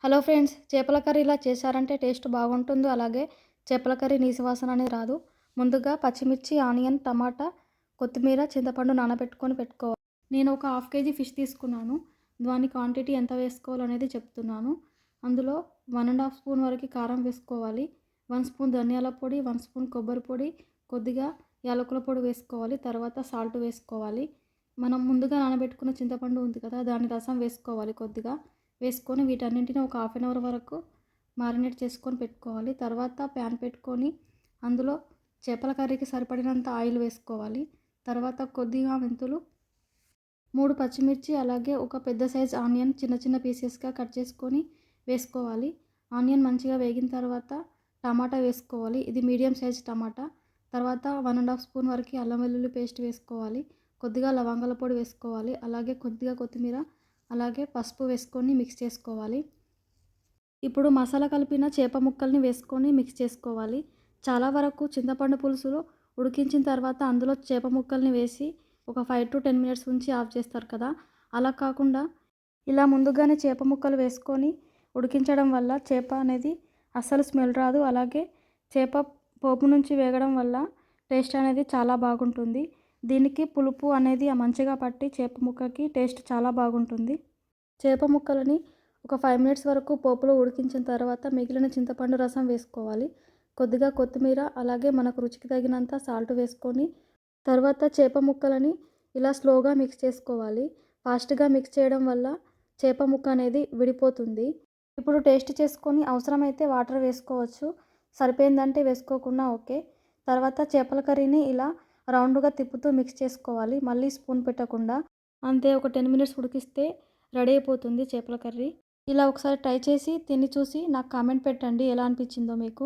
Hello friends, చేపల curry ఇలా చేశారంటే టేస్ట్ బాగుంటుంది. అలాగే చేపల కర్రీ నీసు వాసన అనేది రాదు. ముందుగా పచ్చిమిర్చి, ఆనియన్, టమాటా, కొత్తిమీర, చింతపండు నానబెట్టుకొని పెట్టుకోవాలి. నేను ఒక హాఫ్ కేజీ ఫిష్ తీసుకున్నాను. దాని క్వాంటిటీ ఎంత వేసుకోవాలో అనేది చెప్తున్నాను. అందులో 1½ స్పూన్ వరకు కారం వేసుకోవాలి. 1 స్పూన్ ధనియాల పొడి, 1 స్పూన్ కొబ్బరి పొడి, కొద్దిగా యాలకుల పొడి వేసుకోవాలి. తర్వాత సాల్ట్ వేసుకోవాలి. మనం ముందుగా నానబెట్టుకున్న చింతపండు ఉంది కదా, దాని రసం వేసుకోవాలి కొద్దిగా. వేసుకొని వీటన్నింటిని ఒక హాఫ్ అన్ అవర్ వరకు మారినేట్ చేసుకొని పెట్టుకోవాలి. తర్వాత ప్యాన్ పెట్టుకొని అందులో చేపల కర్రీకి సరిపడినంత ఆయిల్ వేసుకోవాలి. తర్వాత కొద్దిగా మెంతులు, 3 పచ్చిమిర్చి, అలాగే ఒక పెద్ద సైజ్ ఆనియన్ చిన్న చిన్న పీసెస్గా కట్ చేసుకొని వేసుకోవాలి. ఆనియన్ మంచిగా వేగిన తర్వాత టమాటా వేసుకోవాలి. ఇది మీడియం సైజ్ టమాటా. తర్వాత 1½ స్పూన్ వరకు అల్లం వెల్లుల్లి పేస్ట్ వేసుకోవాలి. కొద్దిగా లవంగాల పొడి వేసుకోవాలి. అలాగే కొద్దిగా కొత్తిమీర, అలాగే పసుపు వేసుకొని మిక్స్ చేసుకోవాలి. ఇప్పుడు మసాలా కలిపిన చేప ముక్కల్ని వేసుకొని మిక్స్ చేసుకోవాలి. చాలా వరకు చింతపండు పులుసులో ఉడికించిన తర్వాత అందులో చేప ముక్కల్ని వేసి ఒక 5 to 10 మినిట్స్ ఉంచి ఆఫ్ చేస్తారు కదా, అలా కాకుండా ఇలా ముందుగానే చేప ముక్కలు వేసుకొని ఉడికించడం వల్ల చేప అనేది అస్సలు స్మెల్ రాదు. అలాగే చేప పోపు నుంచి వేగడం వల్ల టేస్ట్ అనేది చాలా బాగుంటుంది. దీనికి పులుపు అనేది మంచిగా పట్టి చేప ముక్కకి టేస్ట్ చాలా బాగుంటుంది. చేప ముక్కలని ఒక 5 మినిట్స్ వరకు పోపులో ఉడికించిన తర్వాత మిగిలిన చింతపండు రసం వేసుకోవాలి. కొద్దిగా కొత్తిమీర, అలాగే మనకు రుచికి తగినంత సాల్ట్ వేసుకొని తర్వాత చేప ముక్కలని ఇలా స్లోగా మిక్స్ చేసుకోవాలి. ఫాస్ట్గా మిక్స్ చేయడం వల్ల చేప ముక్క అనేది విడిపోతుంది. ఇప్పుడు టేస్ట్ చేసుకొని అవసరమైతే వాటర్ వేసుకోవచ్చు. సరిపోయిందంటే వేసుకోకుండా ఓకే. తర్వాత చేపల కర్రీని ఇలా రౌండ్గా తిప్పుతూ మిక్స్ చేసుకోవాలి, మళ్ళీ స్పూన్ పెట్టకుండా. అంతే, ఒక 10 మినిట్స్ ఉడికిస్తే రెడీ అయిపోతుంది చేపల కర్రీ. ఇలా ఒకసారి ట్రై చేసి తిని చూసి నాకు కామెంట్ పెట్టండి ఎలా అనిపించిందో మీకు.